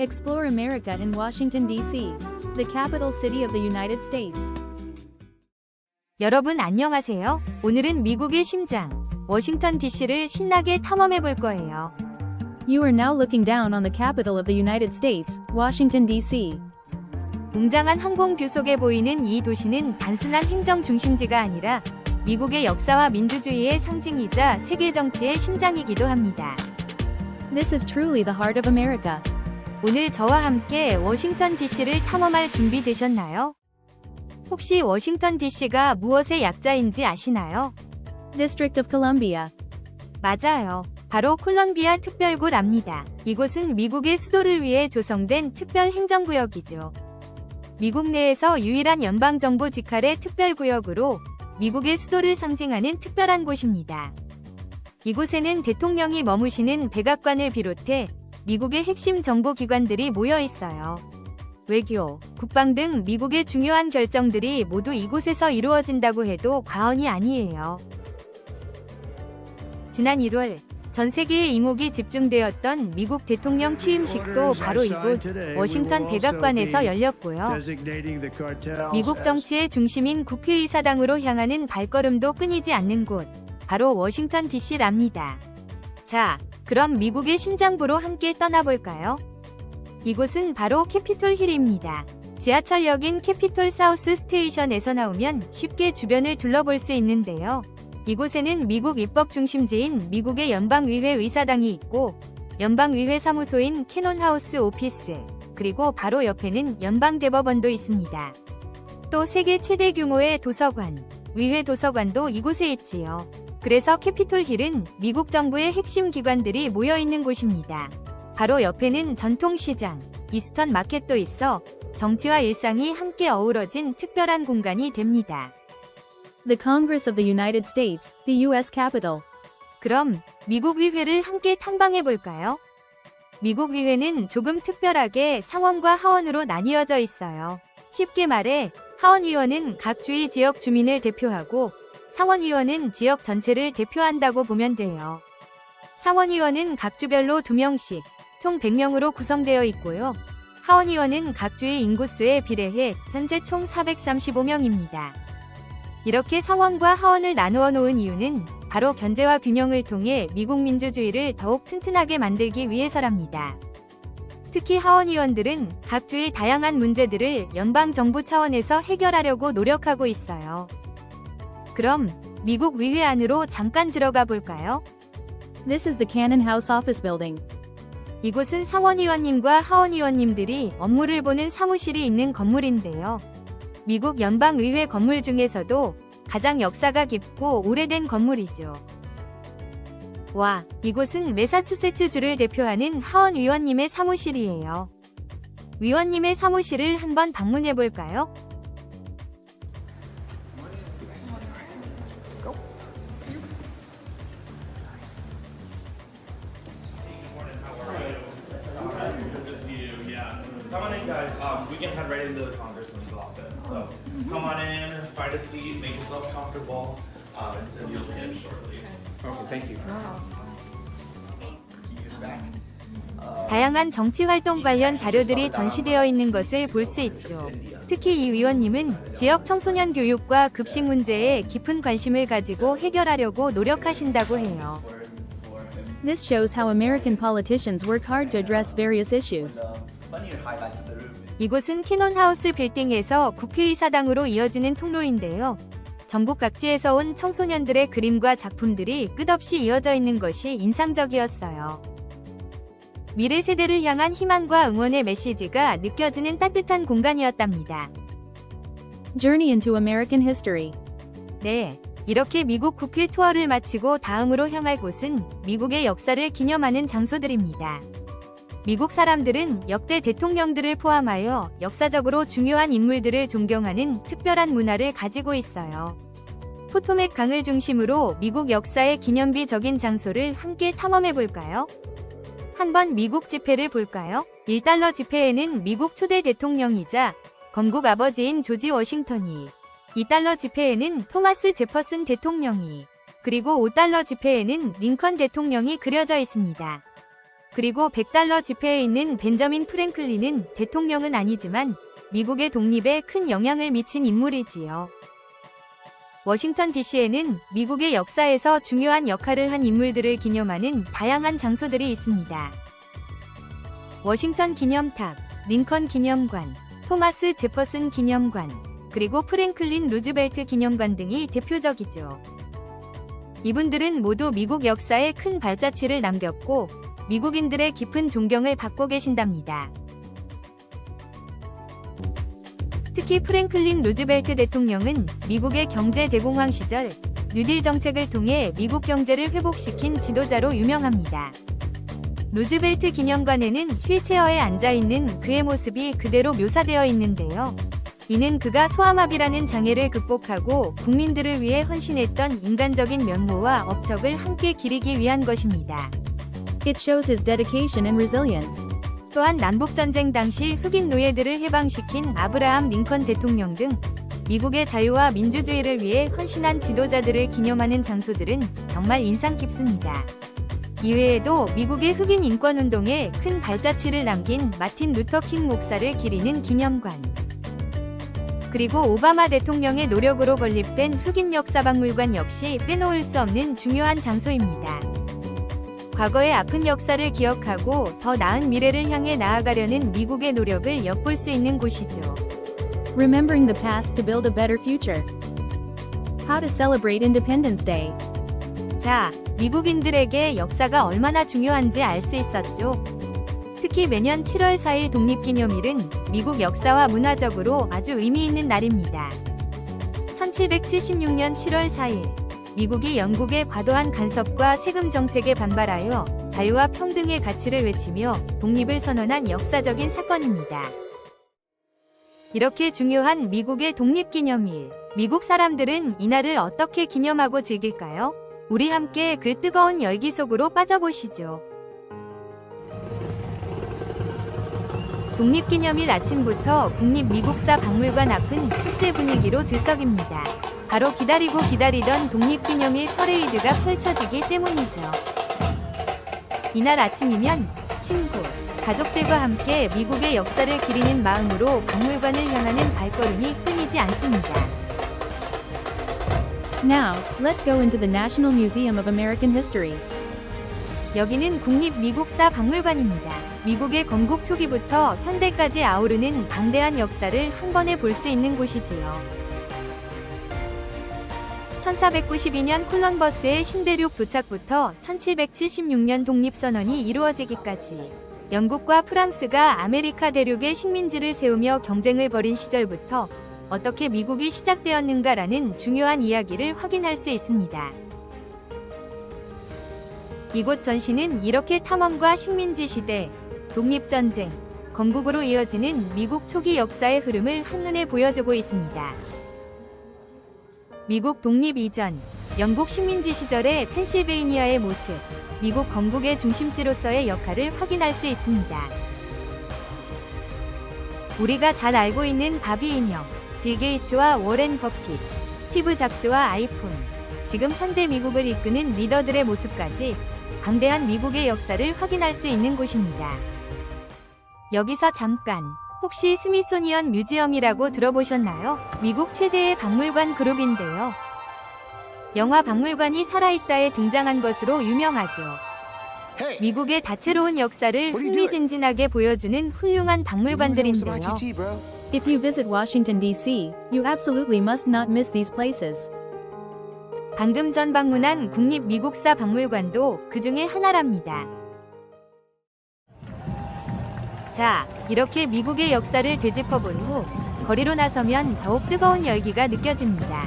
Explore America in Washington, D.C., the capital city of the United States. 여러분 안녕하세요. 오늘은 미국의 심장, 워싱턴 DC를 신나게 탐험해 볼 거예요. You are now looking down on the capital of the United States, Washington, D.C. 웅장한 항공뷰 속에 보이는 이 도시는 단순한 행정 중심지가 아니라 미국의 역사와 민주주의의 상징이자 세계 정치의 심장이기도 합니다. This is truly the heart of America. 오늘 저와 함께 워싱턴 DC를 탐험할 준비 되셨나요? 혹시 워싱턴 DC가 무엇의 약자인지 아시나요? District of Columbia. 맞아요. 바로 콜럼비아 특별구랍니다. 이곳은 미국의 수도를 위해 조성된 특별 행정구역이죠. 미국 내에서 유일한 연방정부 직할의 특별구역으로 미국의 수도를 상징하는 특별한 곳입니다. 이곳에는 대통령이 머무시는 백악관을 비롯해 미국의 핵심 정보기관들이 모여 있어요. 외교, 국방 등 미국의 중요한 결정들이 모두 이곳에서 이루어진다고 해도 과언이 아니에요. 지난 1월 전 세계의 이목이 집중되었던 미국 대통령 취임식도 바로 이곳 워싱턴 백악관에서 열렸고요. 미국 정치의 중심인 국회의사당으로 향하는 발걸음도 끊이지 않는 곳, 바로 워싱턴 DC랍니다. 자, 그럼 미국의 심장부로 함께 떠나볼까요? 이곳은 바로 캐피톨 힐입니다. 지하철역인 캐피톨 사우스 스테이션에서 나오면 쉽게 주변을 둘러볼 수 있는데요. 이곳에는 미국 입법 중심지인 미국의 연방의회 의사당이 있고 연방의회 사무소인 캐논하우스 오피스, 그리고 바로 옆에는 연방대법원도 있습니다. 또 세계 최대 규모의 도서관, 의회 도서관도 이곳에 있지요. 그래서 캐피톨 힐은 미국 정부의 핵심 기관들이 모여있는 곳입니다. 바로 옆에는 전통시장, 이스턴 마켓도 있어 정치와 일상이 함께 어우러진 특별한 공간이 됩니다. The Congress of the United States, the U.S. Capitol. 그럼 미국 의회를 함께 탐방해 볼까요? 미국 의회는 조금 특별하게 상원과 하원으로 나뉘어져 있어요. 쉽게 말해 하원의원은 각 주의 지역 주민을 대표하고 상원의원은 지역 전체를 대표한다고 보면 돼요. 상원의원은 각 주별로 2명씩 총 100명으로 구성되어 있고요. 하원의원은 각 주의 인구수에 비례해 현재 총 435명입니다. 이렇게 상원과 하원을 나누어 놓은 이유는 바로 견제와 균형을 통해 미국 민주주의를 더욱 튼튼하게 만들기 위해서랍니다. 특히 하원의원들은 각 주의 다양한 문제들을 연방정부 차원에서 해결하려고 노력하고 있어요. 그럼 미국 의회 안으로 잠깐 들어가 볼까요? This is the Cannon House Office Building. 이곳은 상원의원님과 하원의원님들이 업무를 보는 사무실이 있는 건물인데요. 미국 연방의회 건물 중에서도 가장 역사가 깊고 오래된 건물이죠. 와, 이곳은 매사추세츠주를 대표하는 하원의원님의 사무실이에요. 의원님의 사무실을 한번 방문해 볼까요? Come on in, guys. We can head right into the congressman's office. So come on in, find a seat, make yourself comfortable, and Cindy will be in shortly. Okay, thank you. 다양한 정치 활동 관련 자료들이 전시되어 있는 것을 볼 수 있죠. 특히 이 의원님은 지역 청소년 교육과 급식 문제에 깊은 관심을 가지고 해결하려고 노력하신다고 해요. This shows how American politicians work hard to address various issues. 이곳은 캐논하우스 빌딩에서 국회의사당으로 이어지는 통로인데요. 전국 각지에서 온 청소년들의 그림과 작품들이 끝없이 이어져 있는 것이 인상적이었어요. 미래 세대를 향한 희망과 응원의 메시지가 느껴지는 따뜻한 공간이었답니다. Journey into American History. 네, 이렇게 미국 국회 투어를 마치고 다음으로 향할 곳은 미국의 역사를 기념하는 장소들입니다. 미국 사람들은 역대 대통령들을 포함하여 역사적으로 중요한 인물들을 존경하는 특별한 문화를 가지고 있어요. 포토맥 강을 중심으로 미국 역사의 기념비적인 장소를 함께 탐험해 볼까요? 한번 미국 지폐를 볼까요? 1달러 지폐에는 미국 초대 대통령이자 건국 아버지인 조지 워싱턴이, 2달러 지폐에는 토마스 제퍼슨 대통령이, 그리고 5달러 지폐에는 링컨 대통령이 그려져 있습니다. 그리고 $100 지폐에 있는 벤저민 프랭클린은 대통령은 아니지만 미국의 독립에 큰 영향을 미친 인물이지요. 워싱턴 DC에는 미국의 역사에서 중요한 역할을 한 인물들을 기념하는 다양한 장소들이 있습니다. 워싱턴 기념탑, 링컨 기념관, 토마스 제퍼슨 기념관, 그리고 프랭클린 루즈벨트 기념관 등이 대표적이죠. 이분들은 모두 미국 역사에 큰 발자취를 남겼고 미국인들의 깊은 존경을 받고 계신답니다. 특히 프랭클린 루즈벨트 대통령은 미국의 경제 대공황 시절 뉴딜 정책을 통해 미국 경제를 회복시킨 지도자로 유명합니다. 루즈벨트 기념관에는 휠체어에 앉아있는 그의 모습이 그대로 묘사되어 있는데요. 이는 그가 소아마비라는 장애를 극복하고 국민들을 위해 헌신했던 인간적인 면모와 업적을 함께 기리기 위한 것입니다. It shows his dedication and resilience. 또한 남북전쟁 당시 흑인 노예들을 해방시킨 아브라함 링컨 대통령 등 미국의 자유와 민주주의를 위해 헌신한 지도자들을 기념하는 장소들은 정말 인상 깊습니다. 이외에도 미국의 흑인 인권운동에 큰 발자취를 남긴 마틴 루터 킹 목사를 기리는 기념관, 그리고 오바마 대통령의 노력으로 건립된 흑인 역사박물관 역시 빼놓을 수 없는 중요한 장소입니다. 과거의 아픈 역사를 기억하고 더 나은 미래를 향해 나아가려는 미국의 노력을 엿볼 수 있는 곳이죠. Remembering the past to build a better future. How to celebrate Independence Day. 자, 미국인들에게 역사가 얼마나 중요한지 알 수 있었죠. 특히 매년 7월 4일 독립기념일은 미국 역사와 문화적으로 아주 의미 있는 날입니다. 1776년 7월 4일, 미국이 영국의 과도한 간섭과 세금 정책에 반발하여 자유와 평등의 가치를 외치며 독립을 선언한 역사적인 사건입니다. 이렇게 중요한 미국의 독립기념일, 미국 사람들은 이날을 어떻게 기념하고 즐길까요? 우리 함께 그 뜨거운 열기 속으로 빠져보시죠. 독립기념일 아침부터 국립미국사 박물관 앞은 축제 분위기로 들썩입니다. 바로 기다리고 기다리던 독립기념일 퍼레이드가 펼쳐지기 때문이죠. 이날 아침이면 친구, 가족들과 함께 미국의 역사를 기리는 마음으로 박물관을 향하는 발걸음이 끊이지 않습니다. Now, let's go into the National Museum of American History. 여기는 국립미국사 박물관입니다. 미국의 건국 초기부터 현대까지 아우르는 방대한 역사를 한 번에 볼 수 있는 곳이지요. 1492년 콜럼버스의 신대륙 도착부터 1776년 독립선언이 이루어지기까지 영국과 프랑스가 아메리카 대륙에 식민지를 세우며 경쟁을 벌인 시절부터 어떻게 미국이 시작되었는가라는 중요한 이야기를 확인할 수 있습니다. 이곳 전시는 이렇게 탐험과 식민지 시대, 독립전쟁, 건국으로 이어지는 미국 초기 역사의 흐름을 한눈에 보여주고 있습니다. 미국 독립 이전, 영국 식민지 시절의 펜실베이니아의 모습, 미국 건국의 중심지로서의 역할을 확인할 수 있습니다. 우리가 잘 알고 있는 바비 인형, 빌 게이츠와 워렌 버핏, 스티브 잡스와 아이폰, 지금 현대 미국을 이끄는 리더들의 모습까지 방대한 미국의 역사를 확인할 수 있는 곳입니다. 여기서 잠깐, 혹시 스미소니언 뮤지엄이라고 들어보셨나요? 미국 최대의 박물관 그룹인데요. 영화 박물관이 살아있다에 등장한 것으로 유명하죠. 미국의 다채로운 역사를 흥미진진하게 보여주는 훌륭한 박물관들인데요. If you visit Washington, D.C., you absolutely must not miss these places. 방금 전 방문한 국립미국사 박물관도 그 중에 하나랍니다. 자, 이렇게 미국의 역사를 되짚어본 후 거리로 나서면 더욱 뜨거운 열기가 느껴집니다.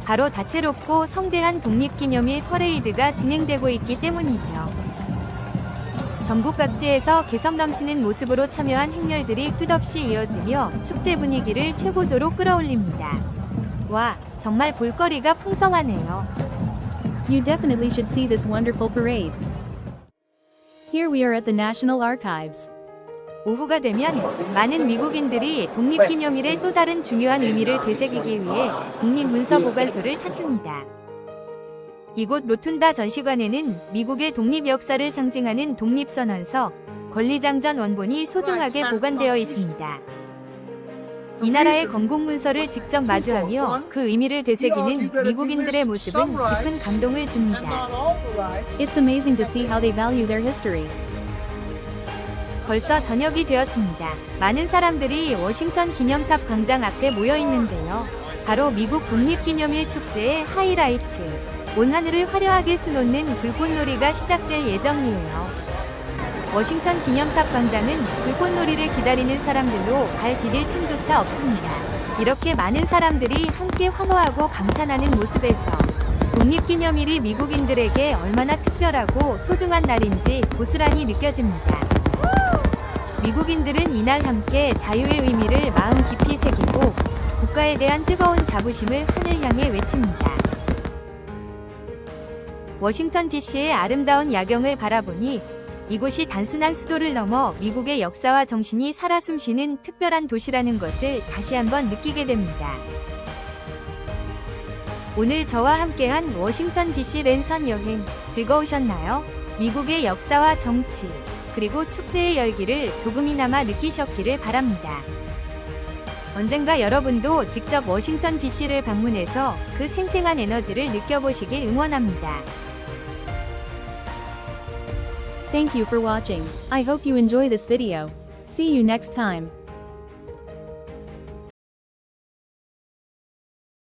바로 다채롭고 성대한 독립기념일 퍼레이드가 진행되고 있기 때문이죠. 전국 각지에서 개성 넘치는 모습으로 참여한 행렬들이 끝없이 이어지며 축제 분위기를 최고조로 끌어올립니다. 와, 정말 볼거리가 풍성하네요. You definitely should see this wonderful parade. Here we are at the National Archives. 오후가 되면 많은 미국인들이 독립기념일의 또 다른 중요한 의미를 되새기기 위해 국립문서보관소를 찾습니다. 이곳 로툰다 전시관에는 미국의 독립 역사를 상징하는 독립선언서, 권리장전 원본이 소중하게 보관되어 있습니다. 이 나라의 건국문서를 직접 마주하며 그 의미를 되새기는 미국인들의 모습은 깊은 감동을 줍니다. It's amazing to see how they value their history. 벌써 저녁이 되었습니다. 많은 사람들이 워싱턴 기념탑 광장 앞에 모여 있는데요. 바로 미국 독립기념일 축제의 하이라이트. 온 하늘을 화려하게 수놓는 불꽃놀이가 시작될 예정이에요. 워싱턴 기념탑 광장은 불꽃놀이를 기다리는 사람들로 발 디딜 틈조차 없습니다. 이렇게 많은 사람들이 함께 환호하고 감탄하는 모습에서 독립기념일이 미국인들에게 얼마나 특별하고 소중한 날인지 고스란히 느껴집니다. 미국인들은 이날 함께 자유의 의미를 마음 깊이 새기고 국가에 대한 뜨거운 자부심을 하늘 향해 외칩니다. 워싱턴 DC의 아름다운 야경을 바라보니 이곳이 단순한 수도를 넘어 미국의 역사와 정신이 살아 숨쉬는 특별한 도시라는 것을 다시 한번 느끼게 됩니다. 오늘 저와 함께한 워싱턴 DC 랜선 여행 즐거우셨나요? 미국의 역사와 정치, 그리고 축제의 열기를 조금이나마 느끼셨기를 바랍니다. 언젠가 여러분도 직접 워싱턴 DC를 방문해서 그 생생한 에너지를 느껴보시길 응원합니다. Thank you for watching. I hope you enjoy this video. See you next time.